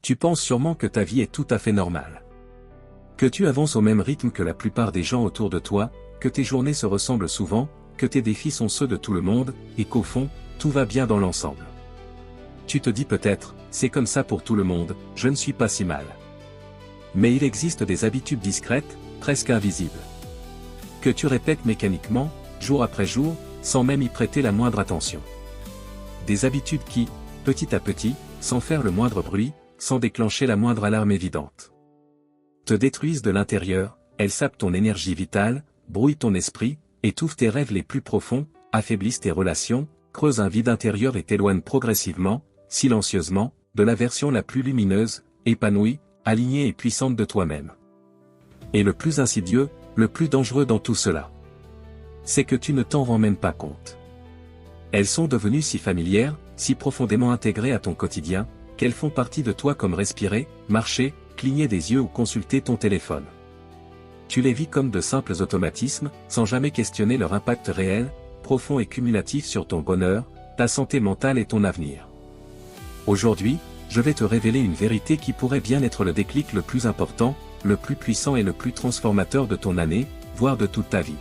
Tu penses sûrement que ta vie est tout à fait normale. Que tu avances au même rythme que la plupart des gens autour de toi, que tes journées se ressemblent souvent, que tes défis sont ceux de tout le monde, et qu'au fond, tout va bien dans l'ensemble. Tu te dis peut-être, c'est comme ça pour tout le monde, je ne suis pas si mal. Mais il existe des habitudes discrètes, presque invisibles, que tu répètes mécaniquement, jour après jour, sans même y prêter la moindre attention. Des habitudes qui, petit à petit, sans faire le moindre bruit, sans déclencher la moindre alarme évidente, te détruisent de l'intérieur, elles sapent ton énergie vitale, brouillent ton esprit, étouffent tes rêves les plus profonds, affaiblissent tes relations, creusent un vide intérieur et t'éloignent progressivement, silencieusement, de la version la plus lumineuse, épanouie, alignée et puissante de toi-même. Et le plus insidieux, le plus dangereux dans tout cela, c'est que tu ne t'en rends même pas compte. Elles sont devenues si familières, si profondément intégrées à ton quotidien, qu'elles font partie de toi comme respirer, marcher, cligner des yeux ou consulter ton téléphone. Tu les vis comme de simples automatismes, sans jamais questionner leur impact réel, profond et cumulatif sur ton bonheur, ta santé mentale et ton avenir. Aujourd'hui, je vais te révéler une vérité qui pourrait bien être le déclic le plus important, le plus puissant et le plus transformateur de ton année, voire de toute ta vie.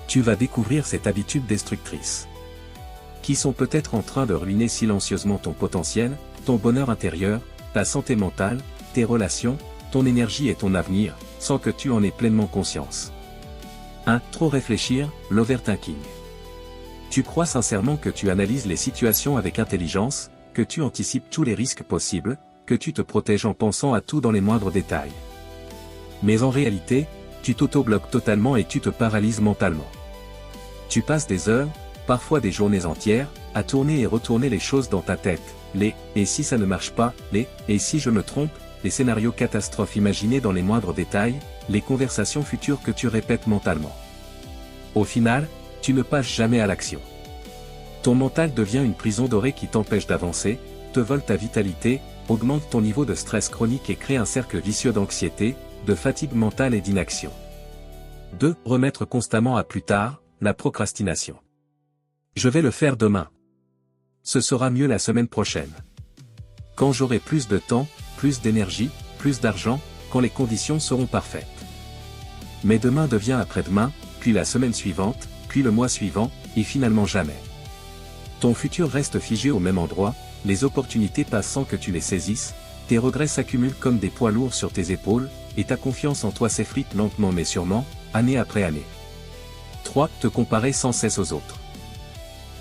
Tu vas découvrir cette habitude destructrice, qui sont peut-être en train de ruiner silencieusement ton potentiel, ton bonheur intérieur, ta santé mentale, tes relations, ton énergie et ton avenir, sans que tu en aies pleinement conscience. 1. Trop réfléchir, l'overthinking. Tu crois sincèrement que tu analyses les situations avec intelligence, que tu anticipes tous les risques possibles, que tu te protèges en pensant à tout dans les moindres détails. Mais en réalité, tu t'auto-bloques totalement et tu te paralyses mentalement. Tu passes des heures, parfois des journées entières, à tourner et retourner les choses dans ta tête, les « et si ça ne marche pas », les « et si je me trompe », les scénarios catastrophes imaginés dans les moindres détails, les conversations futures que tu répètes mentalement. Au final, tu ne passes jamais à l'action. Ton mental devient une prison dorée qui t'empêche d'avancer, te vole ta vitalité, augmente ton niveau de stress chronique et crée un cercle vicieux d'anxiété, de fatigue mentale et d'inaction. 2. Remettre constamment à plus tard, la procrastination. Je vais le faire demain. Ce sera mieux la semaine prochaine. Quand j'aurai plus de temps, plus d'énergie, plus d'argent, quand les conditions seront parfaites. Mais demain devient après-demain, puis la semaine suivante, puis le mois suivant, et finalement jamais. Ton futur reste figé au même endroit, les opportunités passent sans que tu les saisisses, tes regrets s'accumulent comme des poids lourds sur tes épaules, et ta confiance en toi s'effrite lentement mais sûrement, année après année. 3. Te comparer sans cesse aux autres.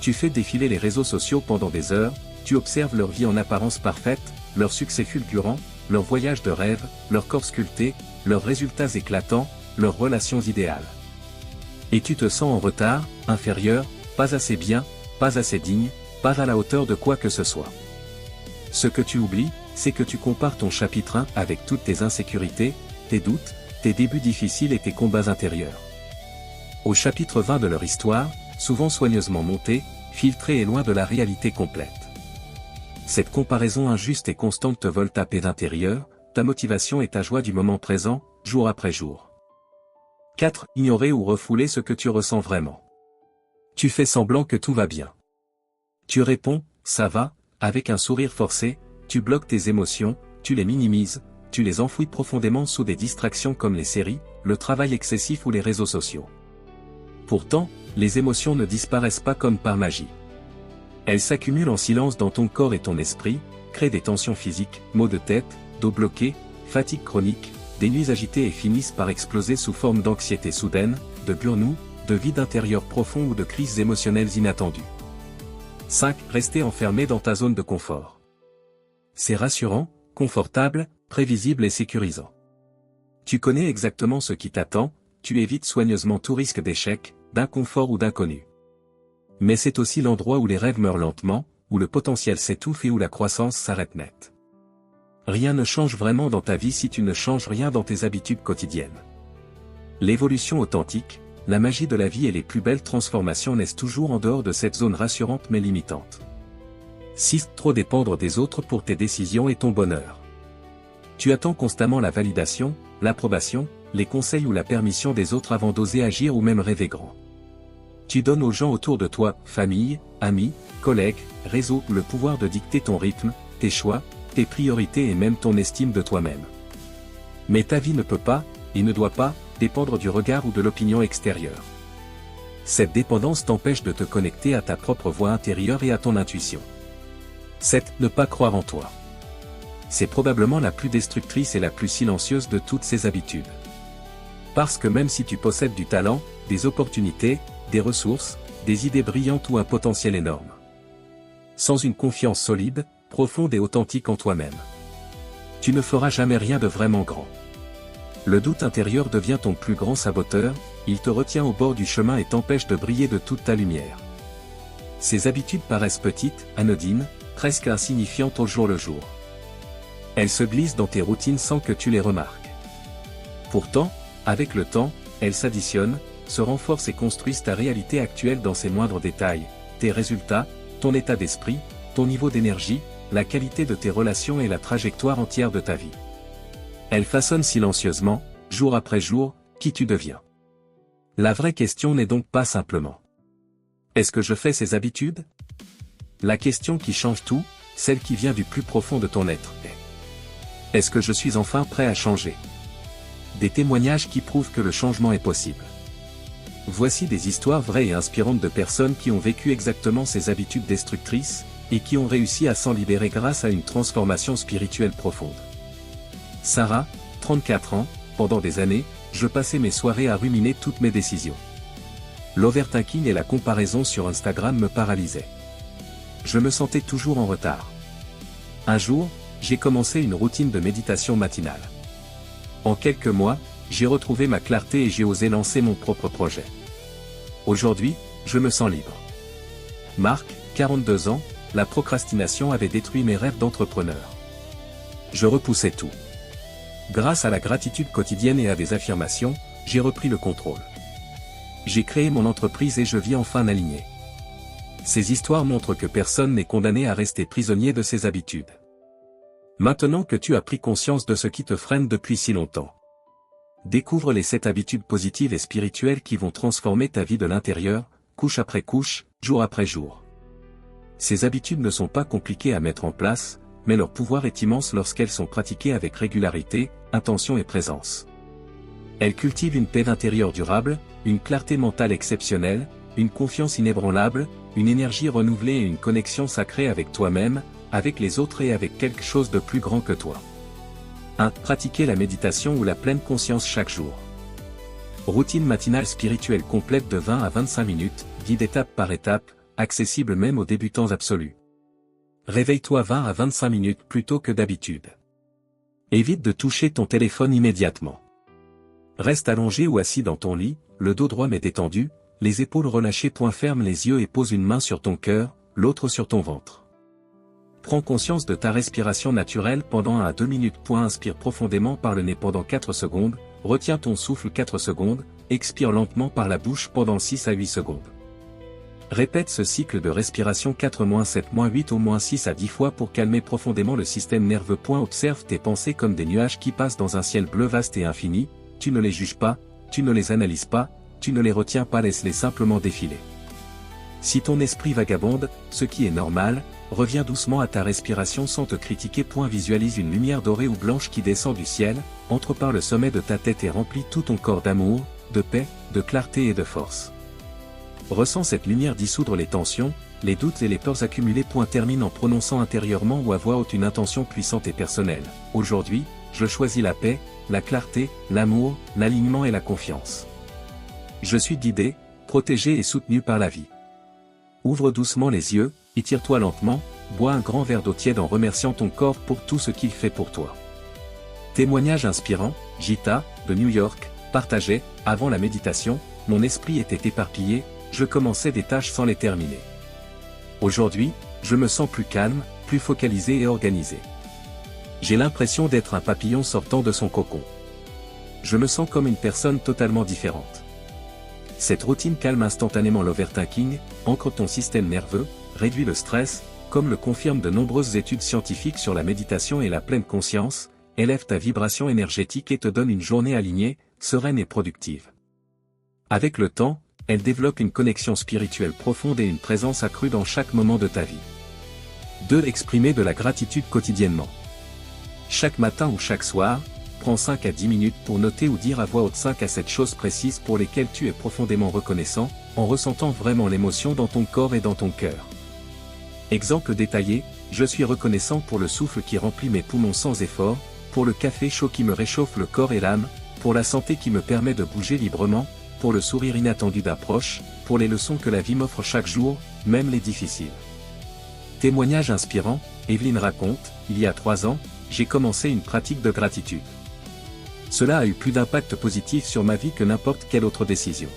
Tu fais défiler les réseaux sociaux pendant des heures, tu observes leur vie en apparence parfaite, leurs succès fulgurants, leurs voyages de rêve, leurs corps sculptés, leurs résultats éclatants, leurs relations idéales. Et tu te sens en retard, inférieur, pas assez bien, pas assez digne, pas à la hauteur de quoi que ce soit. Ce que tu oublies, c'est que tu compares ton chapitre 1 avec toutes tes insécurités, tes doutes, tes débuts difficiles et tes combats intérieurs. Au chapitre 20 de leur histoire, souvent soigneusement montés, filtrés et loin de la réalité complète. Cette comparaison injuste et constante te vole ta paix intérieure, ta motivation et ta joie du moment présent, jour après jour. 4. Ignorer ou refouler ce que tu ressens vraiment. Tu fais semblant que tout va bien. Tu réponds, ça va, avec un sourire forcé, tu bloques tes émotions, tu les minimises, tu les enfouis profondément sous des distractions comme les séries, le travail excessif ou les réseaux sociaux. Pourtant, les émotions ne disparaissent pas comme par magie. Elles s'accumulent en silence dans ton corps et ton esprit, créent des tensions physiques, maux de tête, dos bloqué, fatigue chronique, des nuits agitées et finissent par exploser sous forme d'anxiété soudaine, de burn-out, de vide intérieur profond ou de crises émotionnelles inattendues. 5. Rester enfermé dans ta zone de confort. C'est rassurant, confortable, prévisible et sécurisant. Tu connais exactement ce qui t'attend, tu évites soigneusement tout risque d'échec, d'inconfort ou d'inconnu. Mais c'est aussi l'endroit où les rêves meurent lentement, où le potentiel s'étouffe et où la croissance s'arrête net. Rien ne change vraiment dans ta vie si tu ne changes rien dans tes habitudes quotidiennes. L'évolution authentique, la magie de la vie et les plus belles transformations naissent toujours en dehors de cette zone rassurante mais limitante. 6. Trop dépendre des autres pour tes décisions et ton bonheur. Tu attends constamment la validation, l'approbation, les conseils ou la permission des autres avant d'oser agir ou même rêver grand. Tu donnes aux gens autour de toi, famille, amis, collègues, réseaux, le pouvoir de dicter ton rythme, tes choix, tes priorités et même ton estime de toi-même. Mais ta vie ne peut pas, et ne doit pas, dépendre du regard ou de l'opinion extérieure. Cette dépendance t'empêche de te connecter à ta propre voix intérieure et à ton intuition. 7. Ne pas croire en toi. C'est probablement la plus destructrice et la plus silencieuse de toutes ces habitudes. Parce que même si tu possèdes du talent, des opportunités, des ressources, des idées brillantes ou un potentiel énorme, sans une confiance solide, profonde et authentique en toi-même, tu ne feras jamais rien de vraiment grand. Le doute intérieur devient ton plus grand saboteur, il te retient au bord du chemin et t'empêche de briller de toute ta lumière. Ces habitudes paraissent petites, anodines, presque insignifiantes au jour le jour. Elles se glissent dans tes routines sans que tu les remarques. Pourtant, avec le temps, elles s'additionnent, se renforcent et construisent ta réalité actuelle dans ses moindres détails, tes résultats, ton état d'esprit, ton niveau d'énergie, la qualité de tes relations et la trajectoire entière de ta vie. Elles façonnent silencieusement, jour après jour, qui tu deviens. La vraie question n'est donc pas simplement: est-ce que je fais ces habitudes? La question qui change tout, celle qui vient du plus profond de ton être, est: est-ce que je suis enfin prêt à changer? Des témoignages qui prouvent que le changement est possible. Voici des histoires vraies et inspirantes de personnes qui ont vécu exactement ces habitudes destructrices, et qui ont réussi à s'en libérer grâce à une transformation spirituelle profonde. Sarah, 34 ans, pendant des années, je passais mes soirées à ruminer toutes mes décisions. L'overthinking et la comparaison sur Instagram me paralysaient. Je me sentais toujours en retard. Un jour, j'ai commencé une routine de méditation matinale. En quelques mois, j'ai retrouvé ma clarté et j'ai osé lancer mon propre projet. Aujourd'hui, je me sens libre. Marc, 42 ans, la procrastination avait détruit mes rêves d'entrepreneur. Je repoussais tout. Grâce à la gratitude quotidienne et à des affirmations, j'ai repris le contrôle. J'ai créé mon entreprise et je vis enfin aligné. Ces histoires montrent que personne n'est condamné à rester prisonnier de ses habitudes. Maintenant que tu as pris conscience de ce qui te freine depuis si longtemps, découvre les 7 habitudes positives et spirituelles qui vont transformer ta vie de l'intérieur, couche après couche, jour après jour. Ces habitudes ne sont pas compliquées à mettre en place, mais leur pouvoir est immense lorsqu'elles sont pratiquées avec régularité, intention et présence. Elles cultivent une paix intérieure durable, une clarté mentale exceptionnelle, une confiance inébranlable, une énergie renouvelée et une connexion sacrée avec toi-même, avec les autres et avec quelque chose de plus grand que toi. 1. Pratiquer la méditation ou la pleine conscience chaque jour. Routine matinale spirituelle complète de 20 à 25 minutes, guide étape par étape, accessible même aux débutants absolus. Réveille-toi 20 à 25 minutes plus tôt que d'habitude. Évite de toucher ton téléphone immédiatement. Reste allongé ou assis dans ton lit, le dos droit mais détendu, les épaules relâchées. Ferme les yeux et pose une main sur ton cœur, l'autre sur ton ventre. Prends conscience de ta respiration naturelle pendant 1 à 2 minutes. Inspire profondément par le nez pendant 4 secondes, retiens ton souffle 4 secondes, expire lentement par la bouche pendant 6 à 8 secondes. Répète ce cycle de respiration 4-7-8 au moins 6 à 10 fois pour calmer profondément le système nerveux. Observe tes pensées comme des nuages qui passent dans un ciel bleu vaste et infini, tu ne les juges pas, tu ne les analyses pas, tu ne les retiens pas, laisse-les simplement défiler. Si ton esprit vagabonde, ce qui est normal, reviens doucement à ta respiration sans te critiquer. Visualise une lumière dorée ou blanche qui descend du ciel, entre par le sommet de ta tête et remplit tout ton corps d'amour, de paix, de clarté et de force. Ressens cette lumière dissoudre les tensions, les doutes et les peurs accumulées. Termine en prononçant intérieurement ou à voix haute une intention puissante et personnelle. Aujourd'hui, je choisis la paix, la clarté, l'amour, l'alignement et la confiance. Je suis guidé, protégé et soutenu par la vie. Ouvre doucement les yeux, étire-toi lentement, bois un grand verre d'eau tiède en remerciant ton corps pour tout ce qu'il fait pour toi. Témoignage inspirant, Gita, de New York, partageait: avant la méditation, mon esprit était éparpillé, je commençais des tâches sans les terminer. Aujourd'hui, je me sens plus calme, plus focalisé et organisé. J'ai l'impression d'être un papillon sortant de son cocon. Je me sens comme une personne totalement différente. Cette routine calme instantanément l'overthinking, ancre ton système nerveux, réduit le stress, comme le confirment de nombreuses études scientifiques sur la méditation et la pleine conscience, élève ta vibration énergétique et te donne une journée alignée, sereine et productive. Avec le temps, elle développe une connexion spirituelle profonde et une présence accrue dans chaque moment de ta vie. 2. Exprimer de la gratitude quotidiennement. Chaque matin ou chaque soir, prends 5 à 10 minutes pour noter ou dire à voix haute 5 à 7 choses précises pour lesquelles tu es profondément reconnaissant, en ressentant vraiment l'émotion dans ton corps et dans ton cœur. Exemple détaillé, je suis reconnaissant pour le souffle qui remplit mes poumons sans effort, pour le café chaud qui me réchauffe le corps et l'âme, pour la santé qui me permet de bouger librement, pour le sourire inattendu d'approche, pour les leçons que la vie m'offre chaque jour, même les difficiles. Témoignage inspirant, Evelyne raconte, il y a 3 ans, j'ai commencé une pratique de gratitude. Cela a eu plus d'impact positif sur ma vie que n'importe quelle autre décision.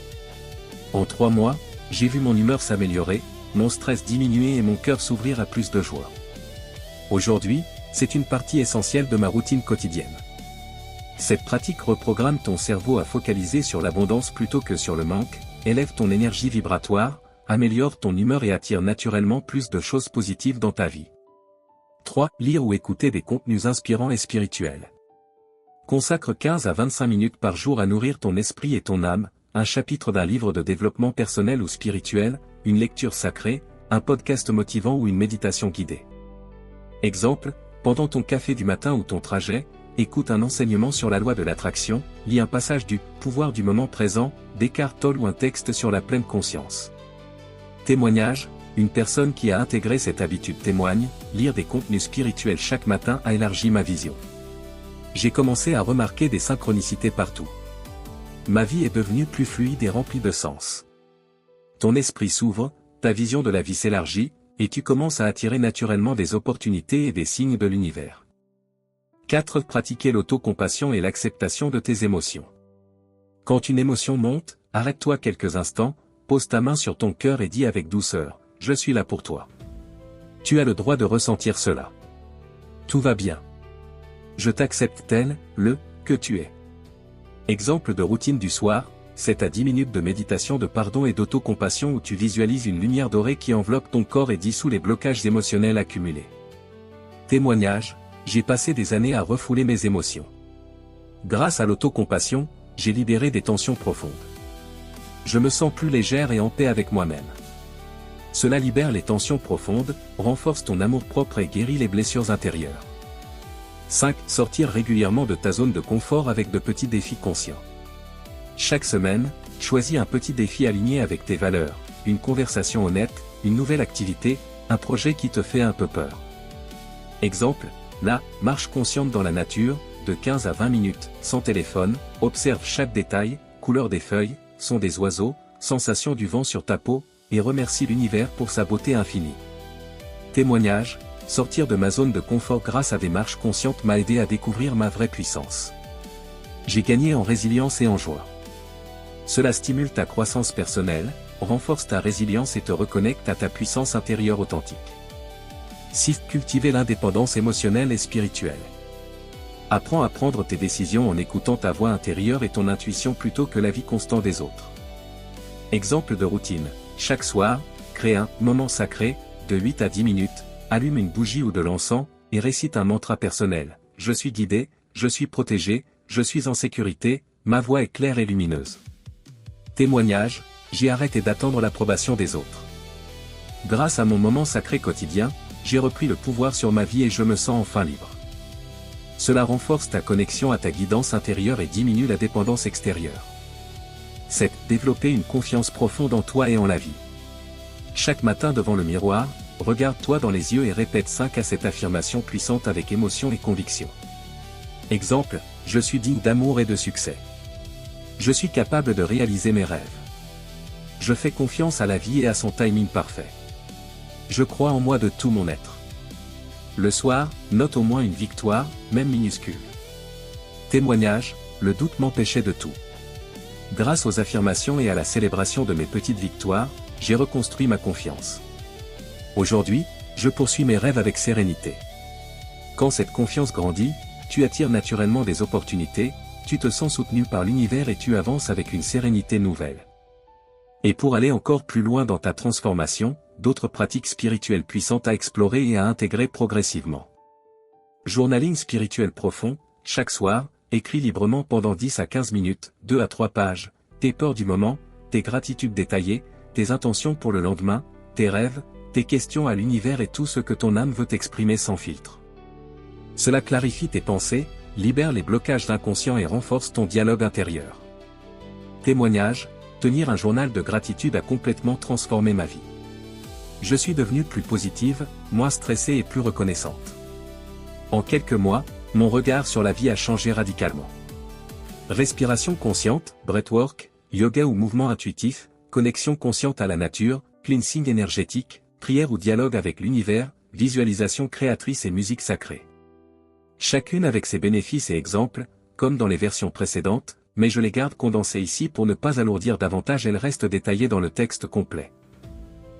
En 3 mois, j'ai vu mon humeur s'améliorer, mon stress diminuer et mon cœur s'ouvrir à plus de joie. Aujourd'hui, c'est une partie essentielle de ma routine quotidienne. Cette pratique reprogramme ton cerveau à focaliser sur l'abondance plutôt que sur le manque, élève ton énergie vibratoire, améliore ton humeur et attire naturellement plus de choses positives dans ta vie. 3. Lire ou écouter des contenus inspirants et spirituels. Consacre 15 à 25 minutes par jour à nourrir ton esprit et ton âme, un chapitre d'un livre de développement personnel ou spirituel, une lecture sacrée, un podcast motivant ou une méditation guidée. Exemple, pendant ton café du matin ou ton trajet, écoute un enseignement sur la loi de l'attraction, lis un passage du « Pouvoir du moment présent » d'Eckhart Tolle ou un texte sur la pleine conscience. Témoignage, une personne qui a intégré cette habitude témoigne, lire des contenus spirituels chaque matin a élargi ma vision. J'ai commencé à remarquer des synchronicités partout. Ma vie est devenue plus fluide et remplie de sens. Ton esprit s'ouvre, ta vision de la vie s'élargit, et tu commences à attirer naturellement des opportunités et des signes de l'univers. 4. Pratiquer l'autocompassion et l'acceptation de tes émotions. Quand une émotion monte, arrête-toi quelques instants, pose ta main sur ton cœur et dis avec douceur, « Je suis là pour toi. » Tu as le droit de ressentir cela. Tout va bien. Je t'accepte tel, que tu es. Exemple de routine du soir, 7 à 10 minutes de méditation de pardon et d'autocompassion où tu visualises une lumière dorée qui enveloppe ton corps et dissout les blocages émotionnels accumulés. Témoignage, j'ai passé des années à refouler mes émotions. Grâce à l'autocompassion, j'ai libéré des tensions profondes. Je me sens plus légère et en paix avec moi-même. Cela libère les tensions profondes, renforce ton amour-propre et guérit les blessures intérieures. 5. Sortir régulièrement de ta zone de confort avec de petits défis conscients. Chaque semaine, choisis un petit défi aligné avec tes valeurs, une conversation honnête, une nouvelle activité, un projet qui te fait un peu peur. Exemple, la marche consciente dans la nature, de 15 à 20 minutes, sans téléphone, observe chaque détail, couleur des feuilles, son des oiseaux, sensation du vent sur ta peau, et remercie l'univers pour sa beauté infinie. Témoignage, sortir de ma zone de confort grâce à des marches conscientes m'a aidé à découvrir ma vraie puissance. J'ai gagné en résilience et en joie. Cela stimule ta croissance personnelle, renforce ta résilience et te reconnecte à ta puissance intérieure authentique. 6. Cultiver l'indépendance émotionnelle et spirituelle. Apprends à prendre tes décisions en écoutant ta voix intérieure et ton intuition plutôt que l'avis constant des autres. Exemple de routine, chaque soir, crée un moment sacré, de 8 à 10 minutes, allume une bougie ou de l'encens, et récite un mantra personnel. Je suis guidé, je suis protégé, je suis en sécurité, ma voix est claire et lumineuse. Témoignage, j'ai arrêté d'attendre l'approbation des autres. Grâce à mon moment sacré quotidien, j'ai repris le pouvoir sur ma vie et je me sens enfin libre. Cela renforce ta connexion à ta guidance intérieure et diminue la dépendance extérieure. 7. Développer une confiance profonde en toi et en la vie. Chaque matin devant le miroir, regarde-toi dans les yeux et répète 5 à 7 affirmations puissantes avec émotion et conviction. Exemple, je suis digne d'amour et de succès. Je suis capable de réaliser mes rêves. Je fais confiance à la vie et à son timing parfait. Je crois en moi de tout mon être. Le soir, note au moins une victoire, même minuscule. Témoignage, le doute m'empêchait de tout. Grâce aux affirmations et à la célébration de mes petites victoires, j'ai reconstruit ma confiance. Aujourd'hui, je poursuis mes rêves avec sérénité. Quand cette confiance grandit, tu attires naturellement des opportunités, tu te sens soutenu par l'univers et tu avances avec une sérénité nouvelle. Et pour aller encore plus loin dans ta transformation, d'autres pratiques spirituelles puissantes à explorer et à intégrer progressivement. Journaling spirituel profond, chaque soir, écris librement pendant 10 à 15 minutes, 2 à 3 pages, tes peurs du moment, tes gratitudes détaillées, tes intentions pour le lendemain, tes rêves, tes questions à l'univers et tout ce que ton âme veut exprimer sans filtre. Cela clarifie tes pensées, libère les blocages d'inconscient et renforce ton dialogue intérieur. Témoignage, tenir un journal de gratitude a complètement transformé ma vie. Je suis devenue plus positive, moins stressée et plus reconnaissante. En quelques mois, mon regard sur la vie a changé radicalement. Respiration consciente, breathwork, yoga ou mouvement intuitif, connexion consciente à la nature, cleansing énergétique, prière ou dialogue avec l'univers, visualisation créatrice et musique sacrée. Chacune avec ses bénéfices et exemples, comme dans les versions précédentes, mais je les garde condensés ici pour ne pas alourdir davantage, elles restent détaillées dans le texte complet.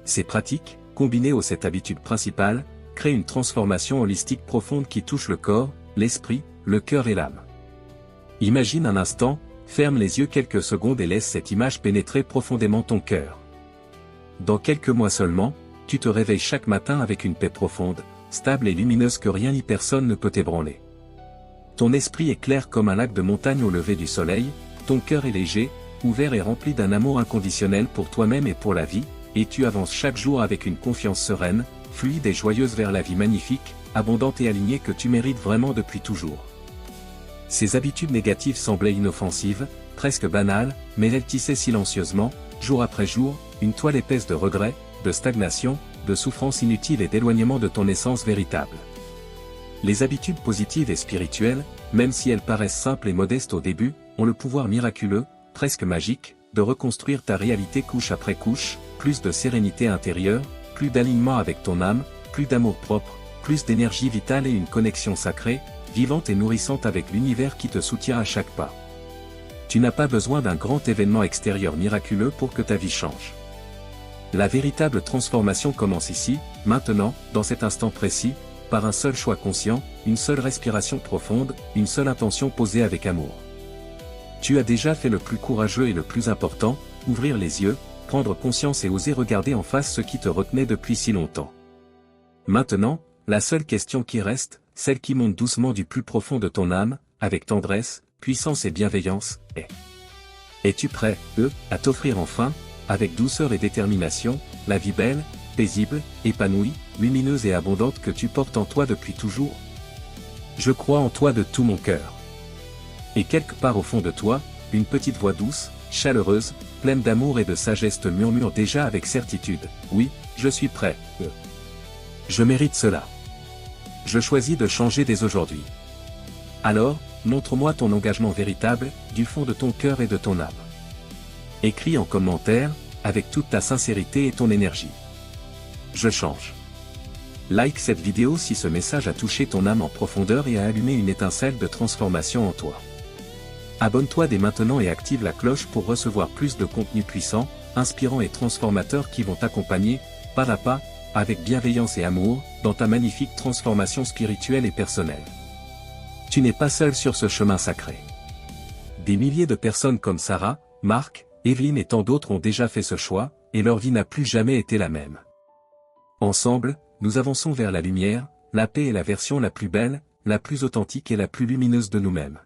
Ces pratiques, combinées aux 7 habitudes principales, créent une transformation holistique profonde qui touche le corps, l'esprit, le cœur et l'âme. Imagine un instant, ferme les yeux quelques secondes et laisse cette image pénétrer profondément ton cœur. Dans quelques mois seulement, tu te réveilles chaque matin avec une paix profonde, stable et lumineuse que rien ni personne ne peut ébranler. Ton esprit est clair comme un lac de montagne au lever du soleil, ton cœur est léger, ouvert et rempli d'un amour inconditionnel pour toi-même et pour la vie, et tu avances chaque jour avec une confiance sereine, fluide et joyeuse vers la vie magnifique, abondante et alignée que tu mérites vraiment depuis toujours. Ces habitudes négatives semblaient inoffensives, presque banales, mais elles tissaient silencieusement, jour après jour, une toile épaisse de regrets, de stagnation, de souffrance inutile et d'éloignement de ton essence véritable. Les habitudes positives et spirituelles, même si elles paraissent simples et modestes au début, ont le pouvoir miraculeux, presque magique, de reconstruire ta réalité couche après couche, plus de sérénité intérieure, plus d'alignement avec ton âme, plus d'amour propre, plus d'énergie vitale et une connexion sacrée, vivante et nourrissante avec l'univers qui te soutient à chaque pas. Tu n'as pas besoin d'un grand événement extérieur miraculeux pour que ta vie change. La véritable transformation commence ici, maintenant, dans cet instant précis, par un seul choix conscient, une seule respiration profonde, une seule intention posée avec amour. Tu as déjà fait le plus courageux et le plus important, ouvrir les yeux, prendre conscience et oser regarder en face ce qui te retenait depuis si longtemps. Maintenant, la seule question qui reste, celle qui monte doucement du plus profond de ton âme, avec tendresse, puissance et bienveillance, est: es-tu prêt, à t'offrir enfin, avec douceur et détermination, la vie belle, paisible, épanouie, lumineuse et abondante que tu portes en toi depuis toujours? Je crois en toi de tout mon cœur. Et quelque part au fond de toi, une petite voix douce, chaleureuse, pleine d'amour et de sagesse te murmure déjà avec certitude: oui, je suis prêt. Je mérite cela. Je choisis de changer dès aujourd'hui. Alors, montre-moi ton engagement véritable, du fond de ton cœur et de ton âme. Écris en commentaire, avec toute ta sincérité et ton énergie. Je change. Like cette vidéo si ce message a touché ton âme en profondeur et a allumé une étincelle de transformation en toi. Abonne-toi dès maintenant et active la cloche pour recevoir plus de contenus puissants, inspirants et transformateurs qui vont t'accompagner, pas à pas, avec bienveillance et amour, dans ta magnifique transformation spirituelle et personnelle. Tu n'es pas seul sur ce chemin sacré. Des milliers de personnes comme Sarah, Marc, Evelyne et tant d'autres ont déjà fait ce choix, et leur vie n'a plus jamais été la même. Ensemble, nous avançons vers la lumière, la paix et la version la plus belle, la plus authentique et la plus lumineuse de nous-mêmes.